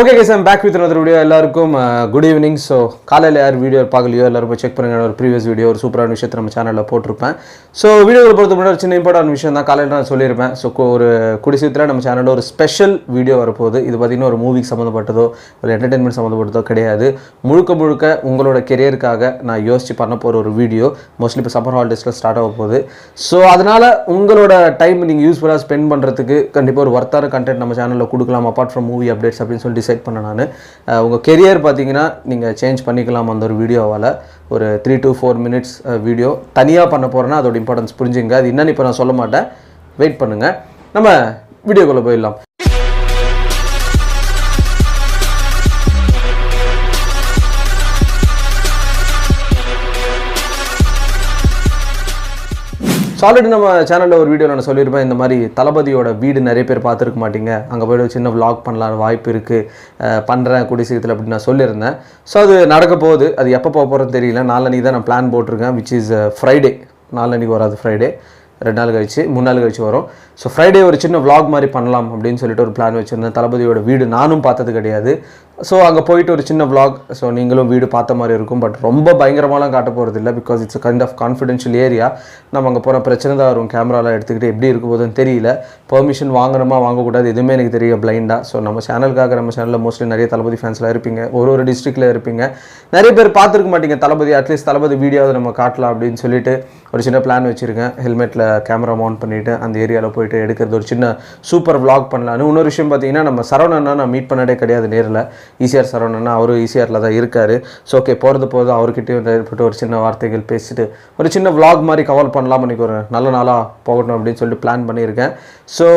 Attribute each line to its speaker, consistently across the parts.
Speaker 1: Okay guys, I'm back with another video. எல்லாருக்கும் good evening. So காலையில் யார் video பார்க்கலையோ எல்லாரும் போய் செக் பண்ணுங்க. ஒரு ப்ரீவியஸ் வீடியோ ஒரு சூப்பரான விஷயத்தை நம்ம சேனலில் போட்டிருப்பேன். ஸோ வீடியோவில் பொறுத்த முன்னாடி சின்ன இம்பார்ட்டன்ட் விஷயம் தான் காலையில் நான் சொல்லியிருப்பேன். ஸோ ஒரு குடிசீத்தில் நம்ம சேனலில் ஒரு ஸ்பெஷல் வீடியோ வரப்போகுது. இது பார்த்திங்கன்னா ஒரு மூவிக்கு சம்மந்தப்பட்டதோ ஒரு என்டர்டெயின்மெண்ட் சம்மந்தப்பட்டதோ கிடையாது. முழுக்க உங்களோட கெரியருக்காக நான் யோசித்து பண்ண போகிற ஒரு வீடியோ. மோஸ்ட்லி இப்போ சம்மர் ஹாலிடேஸில் ஸ்டார்ட் ஆக போகுது. ஸோ அதனால் உங்களோட டைம் நீங்கள் யூஸ்ஃபுல்லாக ஸ்பெண்ட் பண்ணுறதுக்கு கண்டிப்பாக ஒரு வர்த்தான கண்டென்ட் நம்ம சேனலில் கொடுக்கலாம். அப்பார்ட் ஃப்ரம் மூவி அப்டேட்ஸ் அப்படின்னு சொல்லி டிசைட் பண்ண நான் உங்கள் கெரியர் பார்த்தீங்கன்னா நீங்கள் சேஞ்ச் பண்ணிக்கலாம். அந்த ஒரு வீடியோவால் ஒரு 3 to 4 minutes வீடியோ தனியாக பண்ண போகிறேன்னா அதோட இம்பார்ட்டன்ஸ் புரிஞ்சுங்க. அது என்னன்னு இப்போ நான் சொல்ல மாட்டேன், வெயிட் பண்ணுங்கள். நம்ம வீடியோக்குள்ளே போயிடலாம். ஆல்ரெடி நம்ம சேனலில் ஒரு வீடியோவில் நான் சொல்லியிருப்பேன், இந்த மாதிரி தளபதியோட வீடு நிறைய பேர் பார்த்துருக்க மாட்டீங்க, அங்கே போய்ட்டு சின்ன vlog பண்ணலாம் வாய்ப்பு இருக்குது, பண்ணுறேன் கூடிய சீக்கிரத்தில் அப்படின்னு நான் சொல்லியிருந்தேன். ஸோ அது நடக்க போகுது. அது எப்போ போக போகிறதுன்னு தெரியல. நாளன்னைக்கு தான் நான் பிளான் போட்டிருக்கேன், விச் இஸ் ஃப்ரைடே. நாளன்னைக்கு வராது, ஃப்ரைடே 2 நாள் கழிச்சு 3 நாள் கழிச்சு வரும். ஸோ ஃப்ரைடே ஒரு சின்ன vlog மாதிரி பண்ணலாம் அப்படின்னு சொல்லிட்டு ஒரு பிளான் வச்சுருந்தேன். தளபதியோட வீடு நானும் பார்த்தது கிடையாது. ஸோ அங்கே போயிட்டு ஒரு சின்ன vlog, ஸோ நீங்களும் வீடு பார்த்த மாதிரி இருக்கும். பட் ரொம்ப பயங்கரமாலாம் காட்ட போகிறது இல்லை, because it's kind of confidential area. நம்ம அங்கே போகிற பிரச்சனை தான் வரும். கேமராலாம் எடுத்துக்கிட்டு எப்படி இருக்க போதுன்னு தெரியல. பெர்மிஷன் வாங்கணுமா வாங்கக்கூடாது எதுவுமே எனக்கு தெரியல பிளைண்டாக. ஸோ நம்ம சேனலுக்காக நம்ம சேனலில் மோஸ்ட்லி நிறைய தளபதி ஃபேன்ஸ்லாம் இருப்பீங்க, ஒரு டிஸ்ட்ரிக்டில் இருப்பீங்க. நிறைய பேர் பார்த்துருக்க மாட்டீங்க தளபதி. அட்லீஸ்ட் தளபதி வீடியோவை நம்ம காட்டலாம் அப்படின்னு சொல்லிட்டு ஒரு சின்ன பிளான் வச்சுருக்கேன். ஹெல்மெட்டில் கேமரா மவுண்ட் பண்ணிவிட்டு அந்த ஏரியாவில் போயிட்டு எடுக்கிறது ஒரு சின்ன சூப்பர் vlog பண்ணலான்னு. இன்னொரு விஷயம் பார்த்தீங்கன்னா, நம்ம சரவணன்னா நான் மீட் பண்ணதே கிடையாது நேரில். ஈசிஆர் சரவணன்னா அவரும் ஈசிஆரில் தான் இருக்கார். ஸோ ஓகே, போகிறது அவர்கிட்டையும் ஏற்பட்டு ஒரு சின்ன வார்த்தைகள் பேசிட்டு ஒரு சின்ன vlog மாதிரி கவர் பண்ணலாம். இன்றைக்கி ஒரு நல்ல நாளாக போகணும் அப்படின்னு சொல்லிட்டு பிளான் பண்ணியிருக்கேன். ஸோ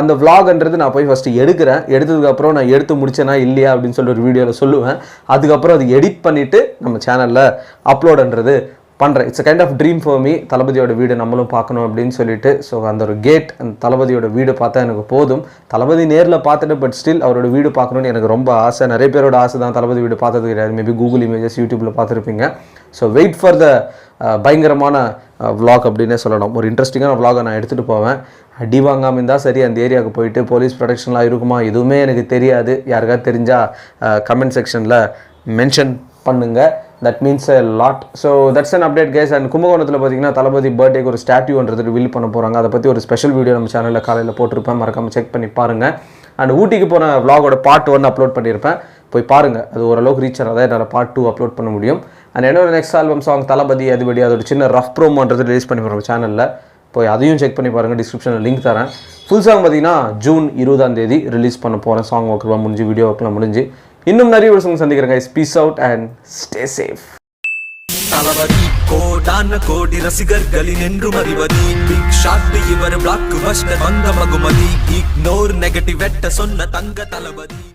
Speaker 1: அந்த vlogன்றது நான் போய் ஃபஸ்ட்டு எடுக்கிறேன். எடுத்ததுக்கப்புறம் நான் எடுத்து முடிச்சேனா இல்லையா அப்படின்னு சொல்லி ஒரு வீடியோவில் சொல்லுவேன். அதுக்கப்புறம் அது எடிட் பண்ணிவிட்டு நம்ம சேனலில் அப்லோடுன்றது பண்ணுறேன். It's kind of dream for me. தளபதியோட வீடு நம்மளும் பார்க்கணும் அப்படின்னு சொல்லிட்டு. ஸோ அந்த ஒரு கேட், அந்த தளபதியோட வீடு பார்த்தா எனக்கு போதும். தளபதி நேரில் பார்த்துட்டு பட் ஸ்டில் அவரோட வீடு பார்க்கணுன்னு எனக்கு ரொம்ப ஆசை. நிறைய பேரோட ஆசை தான். தளபதி வீடு பார்த்தது கிடையாது. மேபி கூகுள் இமேஜஸ் யூடியூப்பில் பார்த்துருப்பீங்க. ஸோ வெயிட் ஃபார் த பயங்கரமான vlog அப்படின்னே சொல்லணும். ஒரு இன்ட்ரெஸ்டிங்கான vlog நான் எடுத்துகிட்டு போவேன். அடி வாங்காமல் இருந்தால் சரி. அந்த ஏரியாவுக்கு போயிட்டு போலீஸ் ப்ரொடெக்ஷன்லாம் இருக்குமா எதுவுமே எனக்கு தெரியாது. யாருக்காவது தெரிஞ்சால் கமெண்ட் செக்ஷனில் மென்ஷன் பண்ணுங்கள். That means a lot. So that's an update guys. And கும்பகோணத்தில் பார்த்தீங்கன்னா தளபதி பர்த்டேக்கு ஒரு ஸ்டாட்யூன்றது ரிவீல் பண்ண போகிறாங்க. அதை பற்றி ஒரு ஸ்பெஷல் வீடியோ நம்ம சேனலில் காலையில் போட்டிருப்பேன், மறக்காமல் செக் பண்ணி பாருங்கள். அண்ட் ஊட்டிக்கு போன vlogோட பார்ட் 1 அப்லோட் பண்ணியிருப்பேன், போய் பாருங்கள். அது ஓரளவுக்கு ரீச் ஆனதான் என்னால் பார்ட் 2 அப்லோட் பண்ண முடியும். அண்ட் என்னோட நெக்ஸ்ட் ஆல்பம் சாங் தளபதி அதுபடி அதோட சின்ன ரஃப் ப்ரோமோன்றது ரிலீஸ் பண்ணி போகிறோம் சேனலில், போய் அதையும் செக் பண்ணி பாருங்கள். டிஸ்கிரிப்ஷனில் லிங்க் தரேன். ஃபுல் சாங் பார்த்தீங்கன்னா ஜூன் 20 ரிலீஸ் பண்ண போகிறேன். சாங் ஒர்க்லாம் முடிஞ்சு, வீடியோ ஒர்க்லாம் முடிஞ்சு. இன்னும் நிறைய விஷயம் சந்திக்கிறேன் guys. Peace out and stay safe.
Speaker 2: Thalapathy கோடான கோடி ரசிகர்களின் என்றும் அறிவது பிக் ஷாட் இவர் பிளாக் பஸ்டர் வந்த மகுமதி இக்னோர் நெகட்டிவ் வெட்ட சொன்ன தங்க தளபதி.